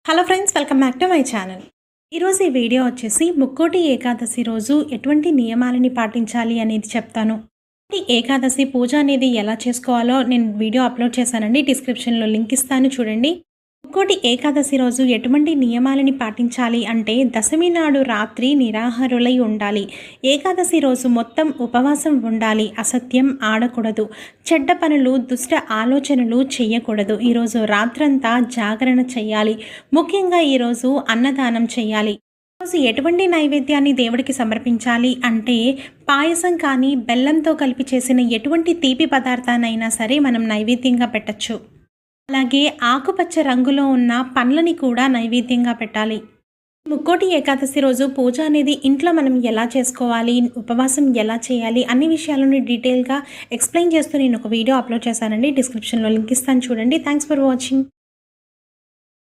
Hello friends, welcome back to my channel. ఈరోజు ఈ video వచ్చేసి ముక్కోటి ఏకాదశి రోజు ఎటువంటి నియమాలని పాటించాలి అనేది చెప్తాను. ఈ ఏకాదశి పూజ అనేది ఎలా చేసుకోవాలో నేను వీడియో అప్లోడ్ చేశానండి. డిస్క్రిప్షన్లో లింక్ ఇస్తాను, చూడండి. ముక్కోటి ఏకాదశి రోజు ఎటువంటి నియమాలని పాటించాలి అంటే దశమి నాడు రాత్రి నిరాహారులై ఉండాలి. ఏకాదశి రోజు మొత్తం ఉపవాసం ఉండాలి. అసత్యం ఆడకూడదు. చెడ్డ పనులు, దుష్ట ఆలోచనలు చేయకూడదు. ఈరోజు రాత్రంతా జాగరణ చేయాలి. ముఖ్యంగా ఈరోజు అన్నదానం చేయాలి. ఈరోజు ఎటువంటి నైవేద్యాన్ని దేవుడికి సమర్పించాలి అంటే పాయసం కానీ బెల్లంతో కలిపి చేసిన ఎటువంటి తీపి పదార్థానైనా సరే మనం నైవేద్యంగా పెట్టచ్చు. అలాగే ఆకుపచ్చ రంగులో ఉన్న పండ్లని కూడా నైవేద్యంగా పెట్టాలి. ముక్కోటి ఏకాదశి రోజు పూజ అనేది ఇంట్లో మనం ఎలా చేసుకోవాలి, ఉపవాసం ఎలా చేయాలి అన్ని విషయాలను డీటెయిల్గా ఎక్స్ప్లెయిన్ చేస్తూ నేను ఒక వీడియో అప్లోడ్ చేశానండి. డిస్క్రిప్షన్లో లింక్ ఇస్తాను, చూడండి. Thanks for watching.